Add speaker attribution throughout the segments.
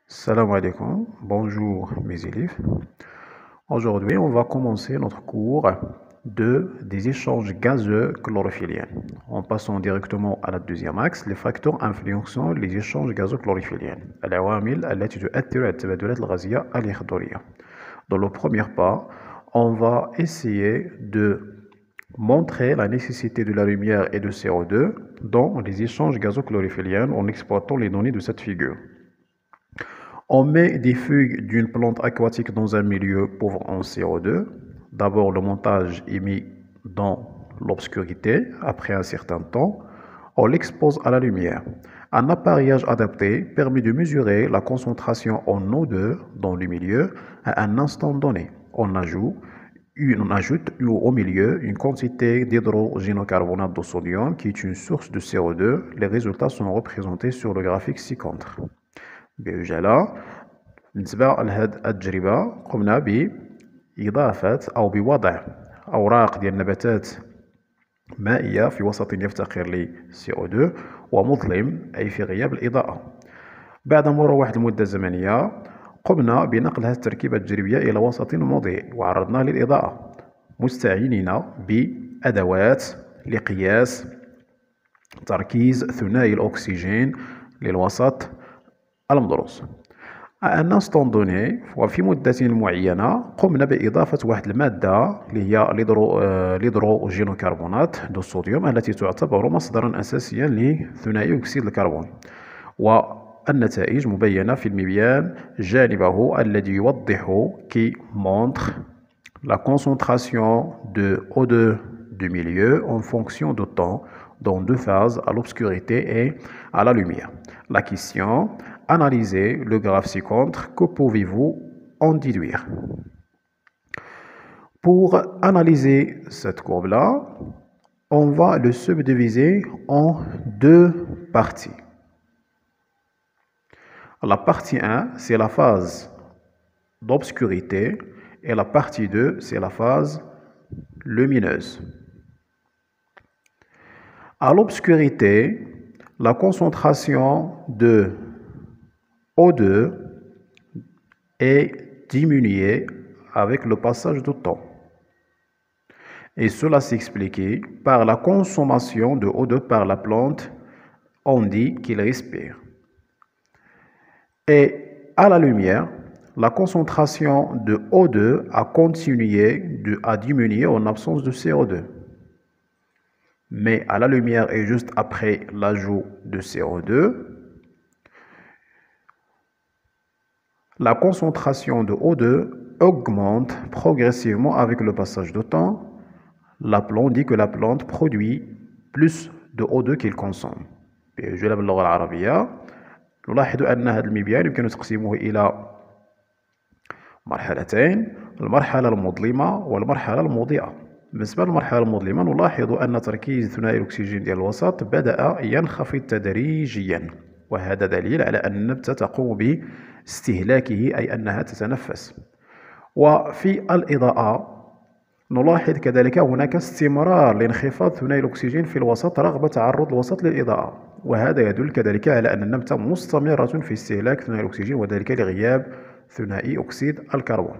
Speaker 1: Salam alaikum, bonjour mes élèves. Aujourd'hui, on va commencer notre cours des échanges gazeux chlorophylliens. En passant directement à la deuxième axe, les facteurs influençant les échanges gazeux chlorophylliens. العوامل التي تؤثر على التبادلات الغازية الإخضرية. Dans le premier pas, on va essayer de montrer la nécessité de la lumière et de CO2 dans les échanges gazochlorophylliens en exploitant les données de cette figure. On met des feuilles d'une plante aquatique dans un milieu pauvre en CO2. D'abord, le montage est mis dans l'obscurité. Après un certain temps, on l'expose à la lumière. Un appareillage adapté permet de mesurer la concentration en O2 dans le milieu à un instant donné. On ajoute au milieu une quantité d'hydrogénocarbonate de sodium qui est une source de CO2. Les résultats sont représentés sur le graphique ci-contre. بعجالة بالنسبة لهاد التجربة قمنا بإضافة أو بوضع أوراق ديال النباتات مائية في وسط يفتقر ل CO2 ومظلم أي في غياب الإضاءة. بعد مرور واحد المدة زمنية قمنا بنقل هذه التركيبة التجريبية إلى وسط مضيء وعرضناه للإضاءة مستعينين بأدوات لقياس تركيز ثنائي الأكسجين للوسط المدروس. À un instant donné وفي مدة معينة قمنا بإضافة واحد المادة اللي هي الهيدروجينوكربونات دو الصوديوم التي تعتبر مصدرا أساسيا لثنائي أكسيد الكربون، والنتائج مبينة في المبيان جانبه الذي يوضح qui montre la concentration de O2 du milieu en fonction du temps dans deux phases, à l'obscurité et à la lumière. La question: analysez le graphe ci-contre, que pouvez-vous en déduire? Pour analyser cette courbe-là, on va le subdiviser en deux parties. La partie 1, c'est la phase d'obscurité et la partie 2, c'est la phase lumineuse. À l'obscurité, la concentration de O2 est diminuée avec le passage du temps. Et cela s'explique par la consommation de O2 par la plante, on dit qu'il respire. Et à la lumière, la concentration de O2 a continué à diminuer en absence de CO2. Mais à la lumière et juste après l'ajout de CO2, la concentration de O2 augmente progressivement avec le passage du temps. On dit que la plante produit plus de O2 qu'il consomme. بجلب اللغة العربية نلاحظ أن هذا المبيان يمكن تقسيمه إلى مرحلتين، المرحلة المظلمة والمرحلة المضيئة. بالنسبة للمرحلة المظلمة نلاحظ أن تركيز ثنائي الأكسجين ديال الوسط بدأ ينخفض تدريجيا، وهذا دليل على أن النبتة تقوم باستهلاكه أي أنها تتنفس. وفي الإضاءة نلاحظ كذلك هناك استمرار لانخفاض ثنائي الأكسجين في الوسط رغم تعرض الوسط للإضاءة، وهذا يدل كذلك على أن النبتة مستمرة في استهلاك ثنائي الأكسجين وذلك لغياب ثنائي أكسيد الكربون.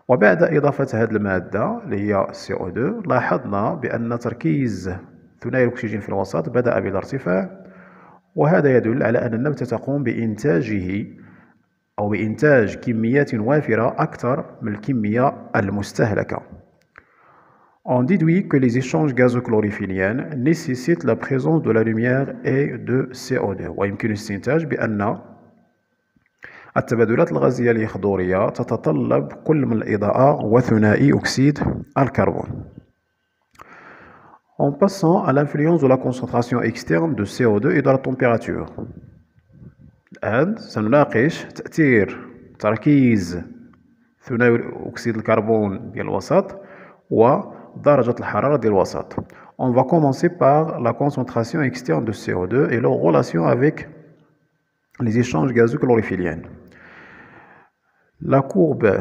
Speaker 1: وبعد إضافة هذه المادة اللي هي CO2 لاحظنا بأن تركيز ثنائي الأكسجين في الوسط بدأ بالارتفاع، وهذا يدل على أن النبتة تقوم بإنتاج كميات وافرة أكثر من الكمية المستهلكة. On déduit que les échanges gazochlorophylliens nécessitent la présence de la lumière et de CO2. ويمكن الاستنتاج بأن التبادلات الغازية الإخضورية تتطلب كل من الإضاءة وثنائي أكسيد الكربون. En passant à l'influence de la concentration externe de CO2 et de la température. الآن سنناقش تأثير تركيز ثنائي أكسيد الكربون ديال الوسط ودرجة الحرارة ديال الوسط. On va commencer par la concentration externe de CO2 et leur relation avec les échanges gazeux chlorophylliens. La courbe,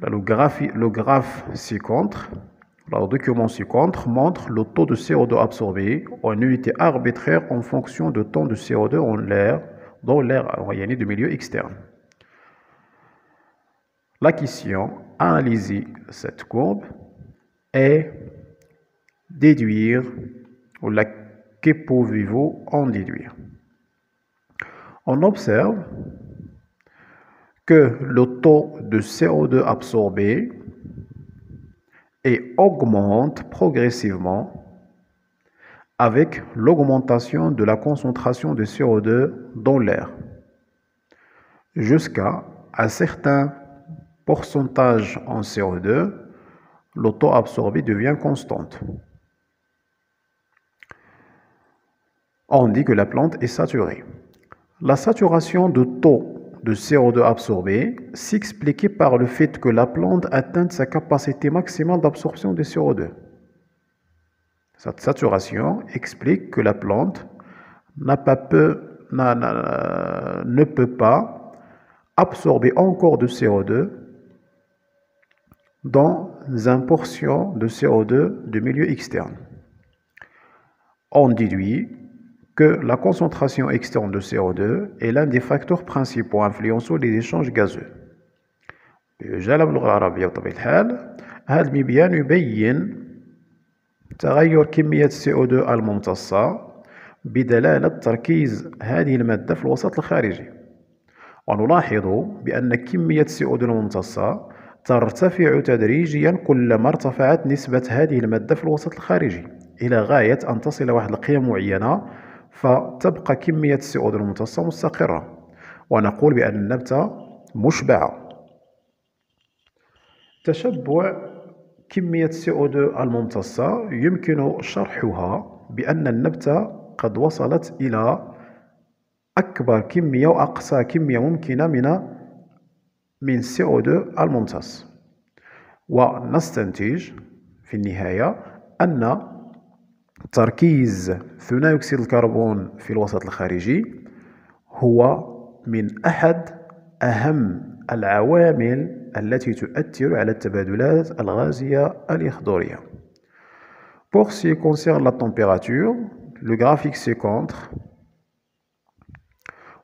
Speaker 1: le graphe ci-contre, le document ci-contre montre le taux de CO2 absorbé en unité arbitraire en fonction du temps de CO2 en l'air dans l'air, يعني du milieu externe. La question, analyser cette courbe et déduire, ou que pouvez-vous en déduire? On observe que le taux de CO2 absorbé augmente progressivement avec l'augmentation de la concentration de CO2 dans l'air jusqu'à un certain pourcentage en CO2, le taux absorbé devient constant. On dit que la plante est saturée. La saturation de taux de CO2 absorbé s'explique par le fait que la plante atteint sa capacité maximale d'absorption de CO2. Cette saturation explique que la plante ne peut pas absorber encore de CO2 dans une portion de CO2 du milieu externe. On déduit que la concentration externe de CO2 est l'un des facteurs principaux influençant les échanges gazeux. بجانب اللغة العربية بطبيعة الحال هذا المبيان يبين تغير كمية CO2 الممتصة بدلالة تركيز هذه المادة في الوسط الخارجي. ونلاحظ بأن كمية CO2 الممتصة ترتفع تدريجيا كلما ارتفعت نسبة هذه المادة في الوسط الخارجي إلى غاية أن تصل إلى واحد القيم معينة فتبقى كمية CO2 الممتصة مستقرة ونقول بأن النبتة مشبعة. تشبع كمية CO2 الممتصة يمكن شرحها بأن النبتة قد وصلت إلى أكبر كمية وأقصى كمية ممكنة من CO2 الممتص، ونستنتج في النهاية أن تركيز ثاني أكسيد الكربون في الوسط الخارجي هو من أحد أهم العوامل التي تؤثر على التبادلات الغازية الإخضرية. Pour ce qui concerne la température, le graphique ci-contre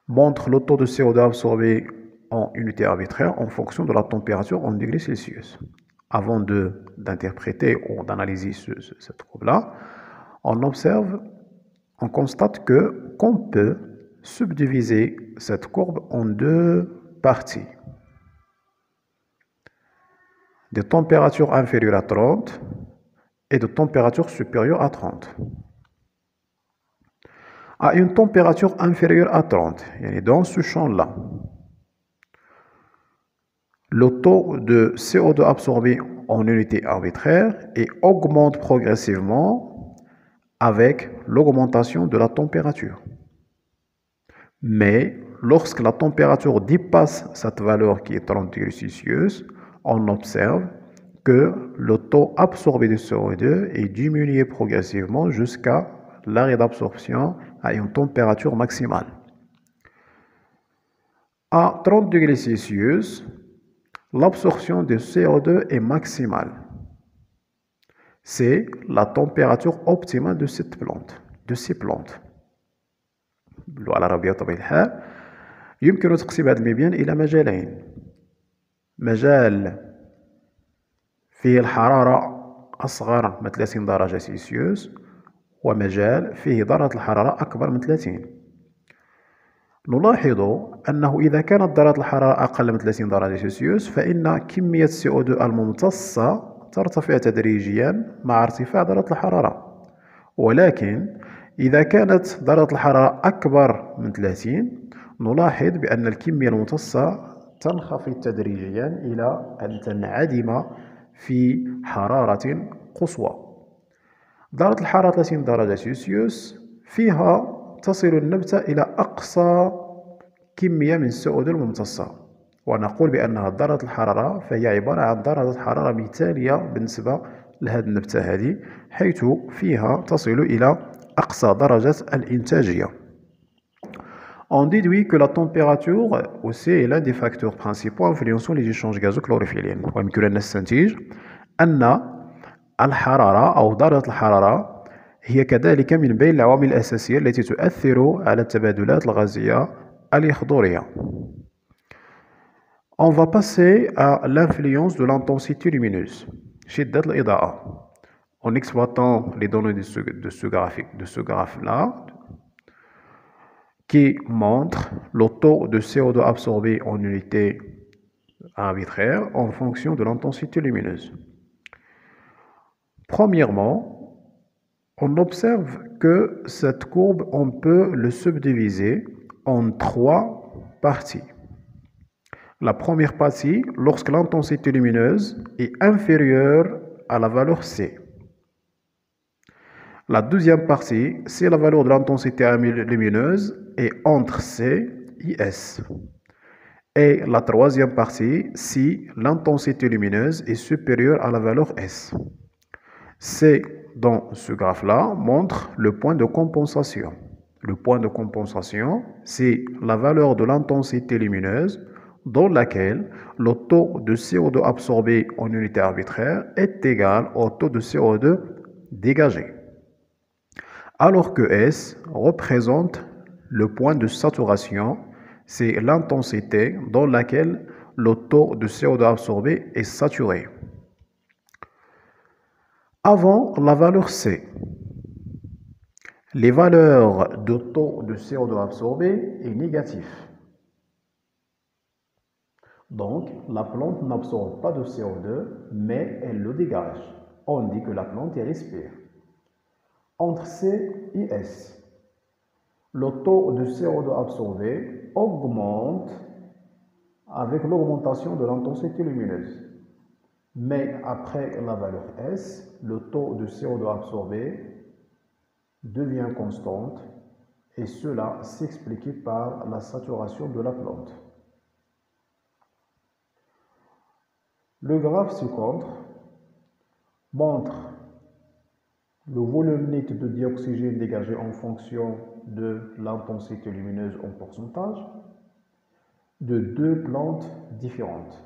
Speaker 1: montre le taux de CO2 absorbé en unité arbitraire en fonction de la température en degrés Celsius. Avant d'interpréter ou d'analyser cette courbe-là, on constate qu'on peut subdiviser cette courbe en deux parties. Des températures inférieures à 30 et de températures supérieures à 30. À une température inférieure à 30, dans ce champ-là, le taux de CO2 absorbé en unité arbitraire augmente progressivement avec l'augmentation de la température. Mais lorsque la température dépasse cette valeur qui est 30 degrés Celsius, on observe que le taux absorbé de CO2 est diminué progressivement jusqu'à l'arrêt d'absorption à une température maximale. À 30 degrés Celsius, l'absorption de CO2 est maximale. C'est la température optimale de cette plante, de ces plantes. باللغة العربية بطبيعة الحال يمكن تقسيم هذا المبيان إلى مجالين. مجال فيه الحرارة أصغر من 30 درجة سلسيوس ومجال فيه درجة الحرارة أكبر من 30. نلاحظ أنه إذا كانت درجة الحرارة أقل من 30 درجة سلسيوس فإن كمية CO2 الممتصة ترتفع تدريجيا مع ارتفاع درجة الحرارة، ولكن إذا كانت درجة الحرارة أكبر من 30 نلاحظ بأن الكمية الممتصة تنخفض تدريجيا إلى أن تنعدم في حرارة قصوى. درجة الحرارة 30 درجة سلسيوس فيها تصل النبتة إلى أقصى كمية من CO2 الممتصة، ونقول بأنها درجة الحرارة فهي عبارة عن درجة حرارة مثالية بالنسبة لهذه النبتة هذه، حيث فيها تصل إلى أقصى درجة الإنتاجية. On déduit que la température aussi est l'un des facteurs principaux influençant les échanges gazeux chlorophylliens. ويمكن أن نستنتج أن الحرارة أو درجة الحرارة هي كذلك من بين العوامل الأساسية التي تؤثر على التبادلات الغازية الإخضرية. On va passer à l'influence de l'intensité lumineuse. شدة الإضاءة. En exploitant les données de ce graphe-là, qui montre le taux de CO2 absorbé en unité arbitraire en fonction de l'intensité lumineuse. Premièrement, on observe que cette courbe, on peut le subdiviser en trois parties. La première partie, lorsque l'intensité lumineuse est inférieure à la valeur C. La deuxième partie, c'est la valeur de l'intensité lumineuse est entre C et S. Et la troisième partie, si l'intensité lumineuse est supérieure à la valeur S. C, dans ce graphe-là, montre le point de compensation. Le point de compensation, c'est la valeur de l'intensité lumineuse dans laquelle le taux de CO2 absorbé en unité arbitraire est égal au taux de CO2 dégagé. Alors que S représente le point de saturation, c'est l'intensité dans laquelle le taux de CO2 absorbé est saturé. Avant la valeur C, les valeurs de taux de CO2 absorbé est négatif. Donc, la plante n'absorbe pas de CO2, mais elle le dégage. On dit que la plante y respire. Entre C et S, le taux de CO2 absorbé augmente avec l'augmentation de l'intensité lumineuse. Mais après la valeur S, le taux de CO2 absorbé devient constante et cela s'explique par la saturation de la plante. Le graphe ci-contre montre le volume net de dioxygène dégagé en fonction de l'intensité lumineuse en pourcentage de deux plantes différentes.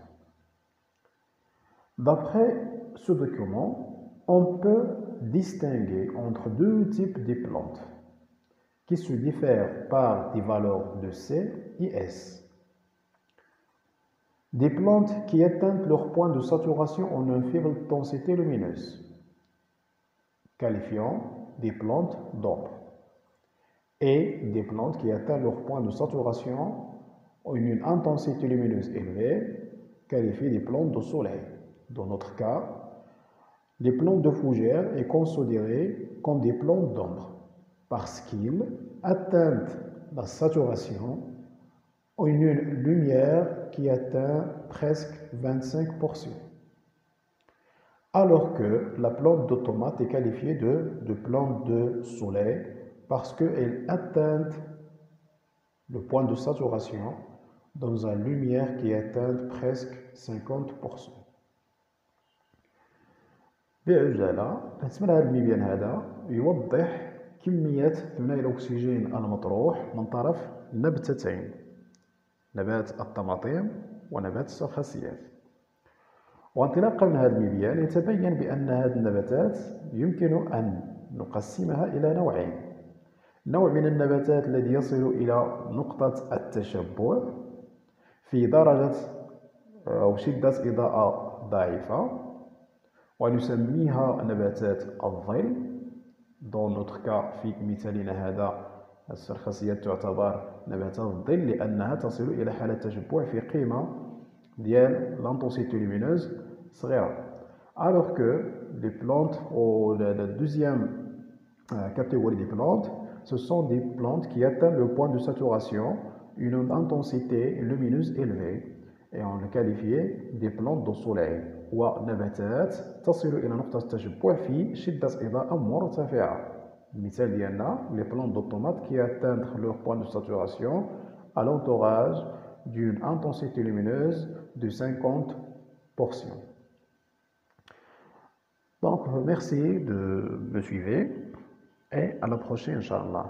Speaker 1: D'après ce document, on peut distinguer entre deux types de plantes qui se diffèrent par des valeurs de C et S. Des plantes qui atteignent leur point de saturation en une faible intensité lumineuse, qualifiant des plantes d'ombre, et des plantes qui atteignent leur point de saturation en une intensité lumineuse élevée, qualifiées des plantes de soleil. Dans notre cas, les plantes de fougère sont considérées comme des plantes d'ombre parce qu'ils atteignent la saturation en une lumière qui atteint presque 25%. Alors que la plante de tomate est qualifiée de plante de soleil parce qu'elle atteint le point de saturation dans une lumière qui atteint presque 50%. بعجالة بالنسبة لهذا المبيان هذا يوضح كمية ثنائي الأكسجين المطروح من طرف نبتتين، نبات الطماطم ونبات السرخسيات. وانطلاقا من هذا المبيان يتبين بأن هذه النباتات يمكن أن نقسمها إلى نوعين. نوع من النباتات الذي يصل إلى نقطة التشبع في درجة أو شدة إضاءة ضعيفة ونسميها نباتات الظل. dans notre cas في مثالنا هذا السرخسيات تعتبر نباتات الظل لأنها تصل إلى حالة تشبع في قيمة ديال l'intensité lumineuse صغيرة. Alors que les plantes ou la deuxième catégorie des plantes, ce sont des plantes qui atteignent le point de saturation, une intensité lumineuse élevée, et on les qualifie des plantes de soleil. ونباتات تصل إلى نقطة التشبع في شدة إضاءة مرتفعة. المثال ديالنا les plantes de tomates qui atteignent leur point de saturation à l'entourage d'une intensité lumineuse de 50%. Donc merci de me suivre et à la prochaine, Inch'Allah.